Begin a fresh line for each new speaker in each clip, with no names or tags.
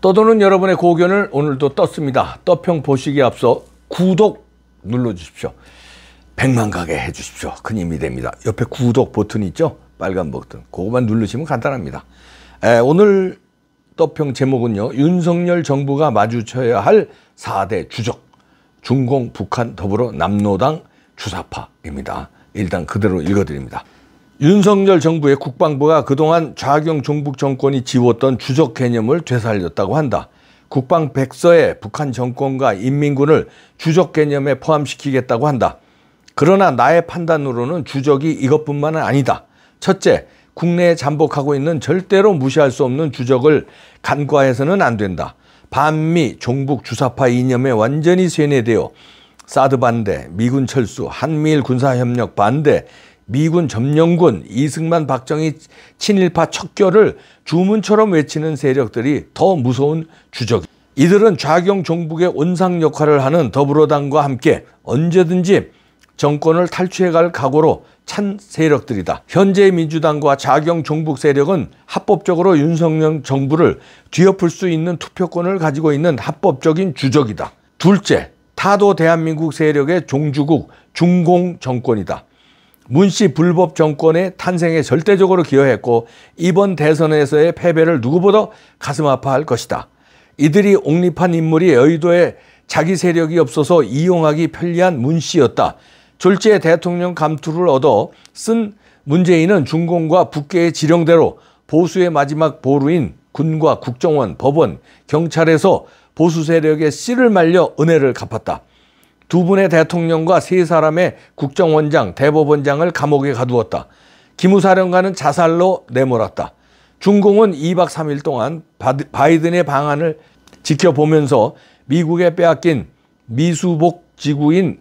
떠도는 여러분의 고견을 오늘도 떴습니다. 떠평 보시기에 앞서 구독 눌러주십시오. 100만 가게 해주십시오. 큰 힘이 됩니다. 옆에 구독 버튼 있죠? 빨간 버튼. 그거만 누르시면 간단합니다. 오늘 떠평 제목은요. 윤석열 정부가 마주쳐야 할 4대 주적. 중공, 북한, 더불어 남노당 주사파입니다. 일단 그대로 읽어드립니다. 윤석열 정부의 국방부가 그동안 좌경 종북 정권이 지웠던 주적 개념을 되살렸다고 한다. 국방 백서에 북한 정권과 인민군을 주적 개념에 포함시키겠다고 한다. 그러나 나의 판단으로는 주적이 이것뿐만은 아니다. 첫째, 국내에 잠복하고 있는 절대로 무시할 수 없는 주적을 간과해서는 안 된다. 반미 종북 주사파 이념에 완전히 세뇌되어 사드 반대, 미군 철수, 한미일 군사협력 반대, 미군 점령군, 이승만 박정희 친일파 척결을 주문처럼 외치는 세력들이 더 무서운 주적. 이들은 좌경 종북의 온상 역할을 하는 더불어당과 함께 언제든지 정권을 탈취해갈 각오로 찬 세력들이다. 현재 민주당과 좌경 종북 세력은 합법적으로 윤석열 정부를 뒤엎을 수 있는 투표권을 가지고 있는 합법적인 주적이다. 둘째, 타도 대한민국 세력의 종주국 중공 정권이다. 문씨 불법 정권의 탄생에 절대적으로 기여했고 이번 대선에서의 패배를 누구보다 가슴 아파할 것이다. 이들이 옹립한 인물이 여의도에 자기 세력이 없어서 이용하기 편리한 문씨였다. 졸지에 대통령 감투를 얻어 쓴 문재인은 중공과 북계의 지령대로 보수의 마지막 보루인 군과 국정원, 법원, 경찰에서 보수 세력의 씨를 말려 은혜를 갚았다. 두 분의 대통령과 세 사람의 국정원장, 대법원장을 감옥에 가두었다. 기무사령관은 자살로 내몰았다. 중공은 2박 3일 동안 바이든의 방안을 지켜보면서 미국에 빼앗긴 미수복 지구인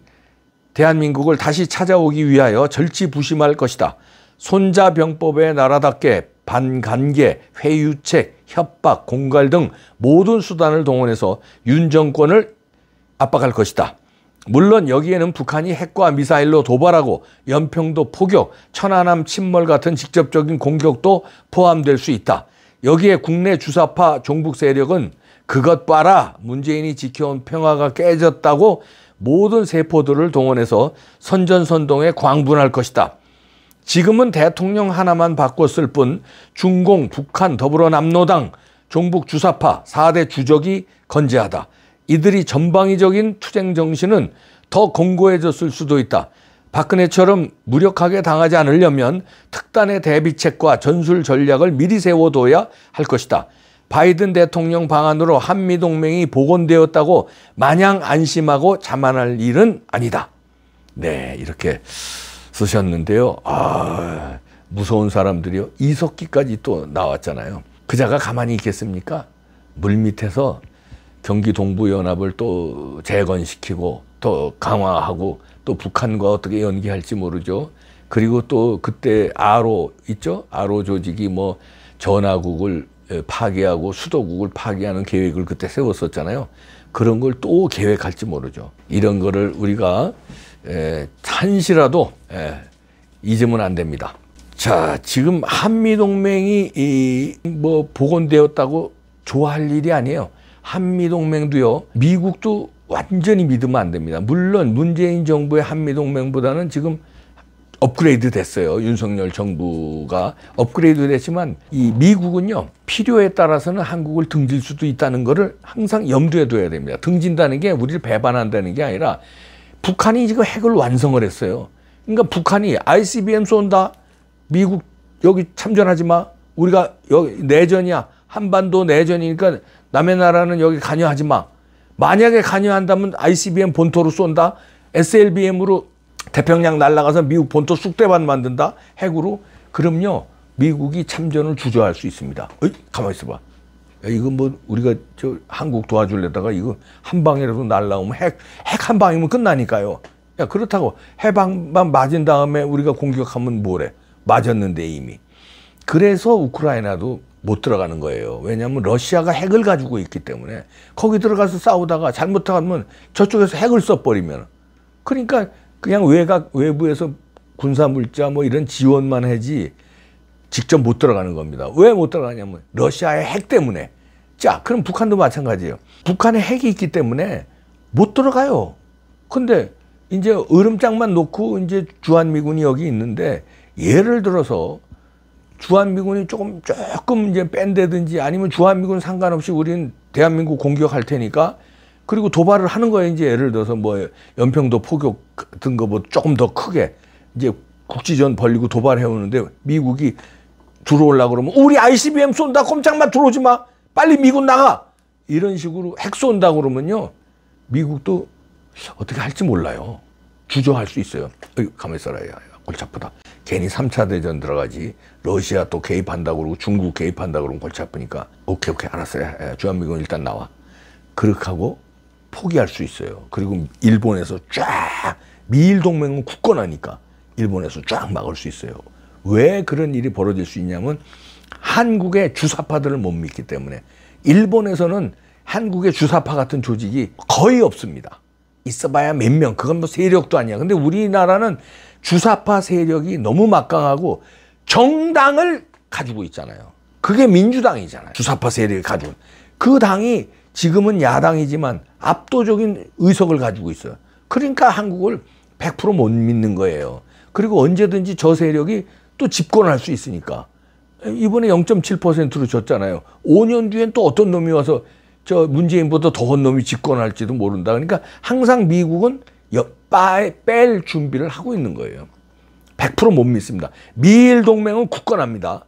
대한민국을 다시 찾아오기 위하여 절치부심할 것이다. 손자병법의 나라답게 반관계, 회유책, 협박, 공갈 등 모든 수단을 동원해서 윤 정권을 압박할 것이다. 물론 여기에는 북한이 핵과 미사일로 도발하고 연평도 포격, 천안함 침몰 같은 직접적인 공격도 포함될 수 있다. 여기에 국내 주사파 종북 세력은 그것 봐라, 문재인이 지켜온 평화가 깨졌다고 모든 세포들을 동원해서 선전선동에 광분할 것이다. 지금은 대통령 하나만 바꿨을 뿐 중공, 북한, 더불어 남노당, 종북 주사파 4대 주적이 건재하다. 이들이 전방위적인 투쟁 정신은 더 공고해졌을 수도 있다. 박근혜처럼 무력하게 당하지 않으려면 특단의 대비책과 전술 전략을 미리 세워둬야 할 것이다. 바이든 대통령 방안으로 한미동맹이 복원되었다고 마냥 안심하고 자만할 일은 아니다. 네, 이렇게 쓰셨는데요. 무서운 사람들이요. 이석기까지 또 나왔잖아요. 그자가 가만히 있겠습니까? 물밑에서 경기 동부연합을 또 재건시키고 또 강화하고 또 북한과 어떻게 연계할지 모르죠. 그리고 또 그때 아로 있죠? 아로 조직이 뭐 전화국을 파괴하고 수도국을 파괴하는 계획을 그때 세웠었잖아요. 그런 걸 또 계획할지 모르죠. 이런 거를 우리가 한시라도 잊으면 안 됩니다. 자, 지금 한미동맹이 뭐 복원되었다고 좋아할 일이 아니에요. 한미동맹도요, 미국도 완전히 믿으면 안 됩니다. 물론 문재인 정부의 한미동맹보다는 지금 업그레이드 됐어요. 윤석열 정부가 업그레이드 됐지만 이 미국은요, 필요에 따라서는 한국을 등질 수도 있다는 거를 항상 염두에 둬야 됩니다. 등진다는 게 우리를 배반한다는 게 아니라 북한이 지금 핵을 완성을 했어요. 그러니까 북한이 ICBM 쏜다. 미국 여기 참전하지 마. 우리가 여기 내전이야. 한반도 내전이니까 남의 나라는 여기 관여하지 마. 만약에 관여한다면 ICBM 본토로 쏜다. SLBM으로 태평양 날아가서 미국 본토 쑥대밭 만든다. 핵으로. 그럼요, 미국이 참전을 주저할 수 있습니다. 가만히 있어봐. 야, 이거 뭐 우리가 저 한국 도와주려다가 이거 한 방이라도 날라오면 핵 한 방이면 끝나니까요. 야, 그렇다고 해방만 맞은 다음에 우리가 공격하면 뭐래. 맞았는데 이미. 그래서 우크라이나도 못 들어가는 거예요. 왜냐하면 러시아가 핵을 가지고 있기 때문에 거기 들어가서 싸우다가 잘못하면 저쪽에서 핵을 써버리면, 그러니까 그냥 외부에서 군사물자 뭐 이런 지원만 하지 직접 못 들어가는 겁니다. 왜 못 들어가냐면 러시아의 핵 때문에. 자, 그럼 북한도 마찬가지예요. 북한에 핵이 있기 때문에 못 들어가요. 근데 이제 얼음장만 놓고 이제 주한미군이 여기 있는데, 예를 들어서 주한미군이 조금 이제 뺀다든지 아니면 주한미군 상관없이 우리는 대한민국 공격할 테니까, 그리고 도발을 하는 거예요. 이제 예를 들어서 뭐 연평도 포격 같은 거보다 조금 더 크게 이제 국지전 벌리고 도발해 오는데, 미국이 들어오려고 그러면 우리 ICBM 쏜다, 꼼짝마 들어오지 마, 빨리 미군 나가, 이런 식으로 핵 쏜다 그러면요, 미국도 어떻게 할지 몰라요. 주저할 수 있어요. 가만히 있어라, 야, 골치 아프다. 괜히 3차 대전 들어가지, 러시아 또 개입한다고 그러고 중국 개입한다고 그러면 골치 아프니까, 오케이 알았어요, 주한미군 일단 나와, 그렇게 하고 포기할 수 있어요. 그리고 일본에서 쫙, 미일 동맹은 굳건하니까 일본에서 쫙 막을 수 있어요. 왜 그런 일이 벌어질 수 있냐면, 한국의 주사파들을 못 믿기 때문에. 일본에서는 한국의 주사파 같은 조직이 거의 없습니다. 있어봐야 몇 명, 그건 뭐 세력도 아니야. 근데 우리나라는 주사파 세력이 너무 막강하고 정당을 가지고 있잖아요. 그게 민주당이잖아요. 주사파 세력이 가지고. 그 당이 지금은 야당이지만 압도적인 의석을 가지고 있어요. 그러니까 한국을 100% 못 믿는 거예요. 그리고 언제든지 저 세력이 또 집권할 수 있으니까. 이번에 0.7%로 졌잖아요. 5년 뒤엔 또 어떤 놈이 와서 저 문재인보다 더한 놈이 집권할지도 모른다. 그러니까 항상 미국은 뺄 준비를 하고 있는 거예요. 100% 못 믿습니다. 미일 동맹은 굳건합니다.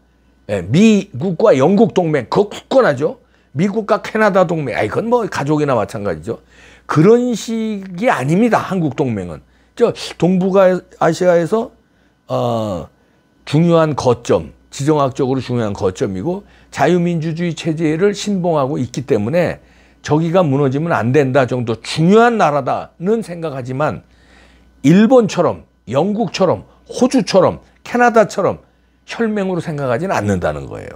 미국과 영국 동맹, 그거 굳건하죠. 미국과 캐나다 동맹, 이건 뭐 가족이나 마찬가지죠. 그런 식이 아닙니다. 한국 동맹은. 저 동북아시아에서 중요한 거점, 지정학적으로 중요한 거점이고 자유민주주의 체제를 신봉하고 있기 때문에 저기가 무너지면 안 된다 정도 중요한 나라다는 생각하지만, 일본처럼, 영국처럼, 호주처럼, 캐나다처럼 혈맹으로 생각하지는 않는다는 거예요.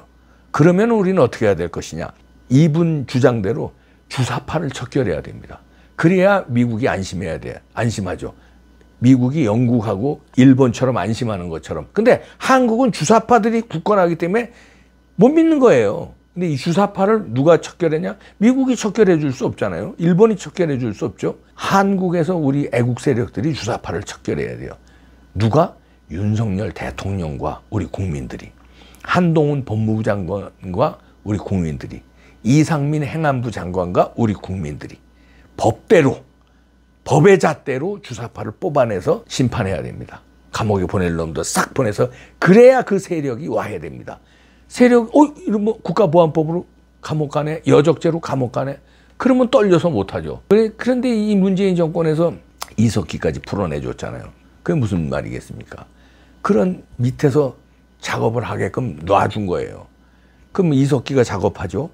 그러면 우리는 어떻게 해야 될 것이냐. 이분 주장대로 주사파를 척결해야 됩니다. 그래야 미국이 안심해야 돼. 안심하죠. 미국이 영국하고 일본처럼 안심하는 것처럼. 근데 한국은 주사파들이 굳건하기 때문에 못 믿는 거예요. 근데 이 주사파를 누가 척결했냐? 미국이 척결해 줄 수 없잖아요. 일본이 척결해 줄 수 없죠. 한국에서 우리 애국 세력들이 주사파를 척결해야 돼요. 누가? 윤석열 대통령과 우리 국민들이, 한동훈 법무부 장관과 우리 국민들이, 이상민 행안부 장관과 우리 국민들이 법대로, 법의 잣대로 주사파를 뽑아내서 심판해야 됩니다. 감옥에 보낼 놈도 싹 보내서. 그래야 그 세력이 와야 됩니다. 세력, 이런 뭐 국가보안법으로 감옥 가네, 여적죄로 감옥 가네, 그러면 떨려서 못하죠. 그런데 이 문재인 정권에서 이석기까지 풀어내줬잖아요. 그게 무슨 말이겠습니까? 그런 밑에서 작업을 하게끔 놔준 거예요. 그럼 이석기가 작업하죠.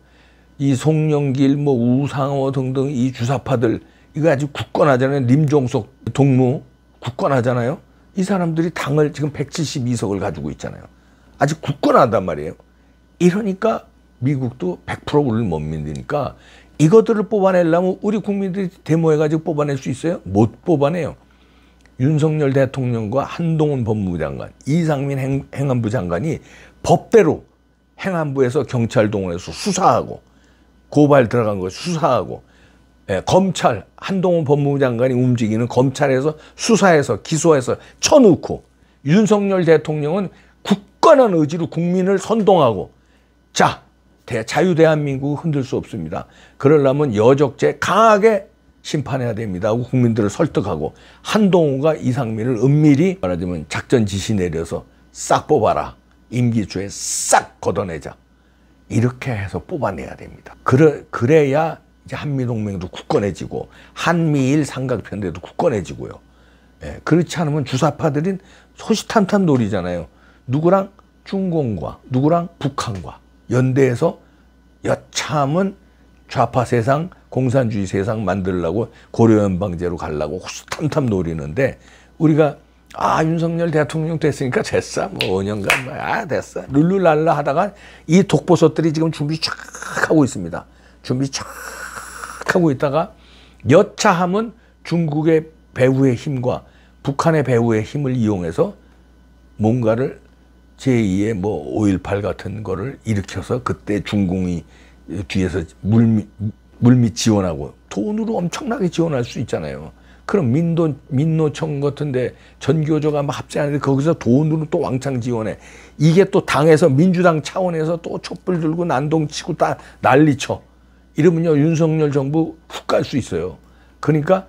이 송영길, 뭐 우상호 등등 이 주사파들, 이거 아주 굳건하잖아요. 림종석 동무 굳건하잖아요. 이 사람들이 당을 지금 172석을 가지고 있잖아요. 아주 굳건하단 말이에요. 이러니까 미국도 100% 우리를 못 믿으니까, 이것들을 뽑아내려면 우리 국민들이 데모해가지고 뽑아낼 수 있어요? 못 뽑아내요. 윤석열 대통령과 한동훈 법무부 장관, 이상민 행안부 장관이 법대로 행안부에서 경찰 동원해서 수사하고, 고발 들어간 거 수사하고, 검찰, 한동훈 법무부 장관이 움직이는 검찰에서 수사해서 기소해서 쳐놓고, 윤석열 대통령은 굳건한 의지로 국민을 선동하고, 자, 자유대한민국을 흔들 수 없습니다. 그러려면 여적죄 강하게 심판해야 됩니다 하고 국민들을 설득하고, 한동훈과 이상민을 은밀히 말하자면 작전 지시 내려서 싹 뽑아라, 임기 초에 싹 걷어내자, 이렇게 해서 뽑아내야 됩니다. 그래야 이제 한미동맹도 굳건해지고 한미일 삼각편대도 굳건해지고요. 그렇지 않으면 주사파들은 소시탄탄 놀이잖아요. 누구랑? 중공과 누구랑? 북한과 연대해서 여참은 좌파 세상, 공산주의 세상 만들려고 고려연방제로 가려고 호시탐탐 노리는데, 우리가 윤석열 대통령 됐으니까 됐어, 뭐 5년간 됐어, 룰루랄라 하다가 이 독보섯들이 지금 준비 쫙 하고 있습니다. 준비 쫙 하고 있다가 여차하면 중국의 배후의 힘과 북한의 배후의 힘을 이용해서 뭔가를 제2의 뭐 5.18 같은 거를 일으켜서, 그때 중공이 뒤에서 물밑 지원하고 돈으로 엄청나게 지원할 수 있잖아요. 그럼 민노총 같은데 전교조가 막 합세하는데 거기서 돈으로 또 왕창 지원해. 이게 또 당에서 민주당 차원에서 또 촛불 들고 난동 치고 다 난리쳐. 이러면요 윤석열 정부 훅 갈 수 있어요. 그러니까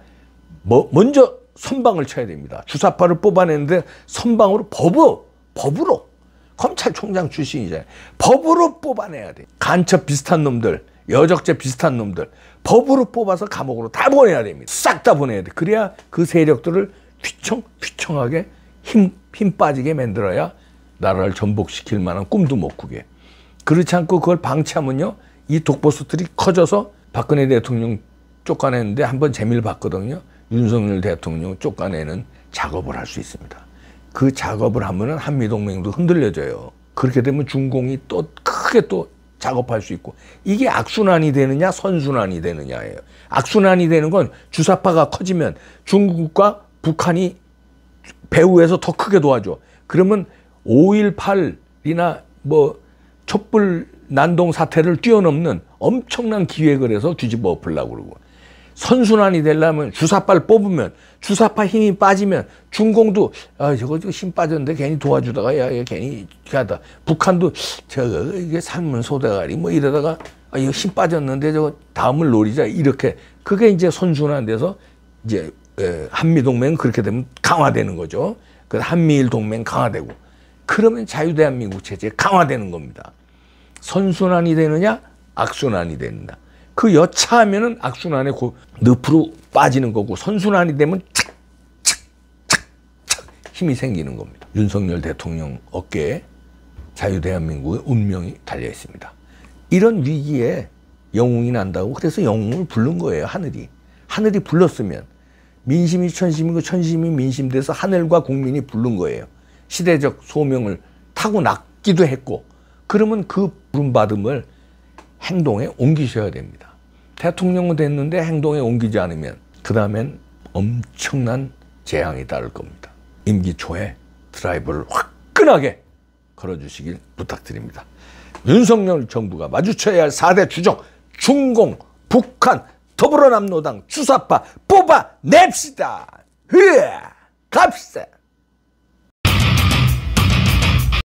먼저 선방을 쳐야 됩니다. 주사파를 뽑아내는데 선방으로 법으로 검찰총장 출신이잖아요. 법으로 뽑아내야 돼. 간첩 비슷한 놈들, 여적죄 비슷한 놈들 법으로 뽑아서 감옥으로 다 보내야 됩니다. 싹 다 보내야 돼. 그래야 그 세력들을 휘청하게 힘 빠지게 만들어야 나라를 전복시킬 만한 꿈도 못 꾸게. 그렇지 않고 그걸 방치하면요 이 독보스들이 커져서 박근혜 대통령 쫓아내는데 한번 재미를 봤거든요. 윤석열 대통령 쫓아내는 작업을 할 수 있습니다. 그 작업을 하면은 한미동맹도 흔들려져요. 그렇게 되면 중공이 또 크게 또 작업할 수 있고, 이게 악순환이 되느냐 선순환이 되느냐예요. 악순환이 되는 건 주사파가 커지면 중국과 북한이 배후에서 더 크게 도와줘. 그러면 5.18이나 뭐 촛불 난동 사태를 뛰어넘는 엄청난 기획을 해서 뒤집어 엎으려고 그러고, 선순환이 되려면 주사파를 뽑으면 주사파 힘이 빠지면 중공도 저거 힘 빠졌는데 괜히 도와주다가 야 괜히 하다. 북한도 저거 이게 삶은 소대가리 뭐 이러다가 이거 힘 빠졌는데 저거 다음을 노리자 이렇게. 그게 이제 선순환돼서 이제 한미동맹은 그렇게 되면 강화되는 거죠. 그 한미일 동맹 강화되고, 그러면 자유대한민국 체제 강화되는 겁니다. 선순환이 되느냐 악순환이 되느냐. 그 여차하면은 악순환에 늪으로 빠지는 거고, 선순환이 되면 착착착착 힘이 생기는 겁니다. 윤석열 대통령 어깨에 자유대한민국의 운명이 달려 있습니다. 이런 위기에 영웅이 난다고 그래서 영웅을 부른 거예요. 하늘이 불렀으면 민심이 천심이고 천심이 민심돼서 하늘과 국민이 부른 거예요. 시대적 소명을 타고났기도 했고, 그러면 그 부름받음을 행동에 옮기셔야 됩니다. 대통령은 됐는데 행동에 옮기지 않으면 그 다음엔 엄청난 재앙이 따를 겁니다. 임기 초에 드라이브를 화끈하게 걸어주시길 부탁드립니다. 윤석열 정부가 마주쳐야 할 4대 주적, 중공, 북한, 더불어남노당, 주사파 뽑아냅시다. 갑시다.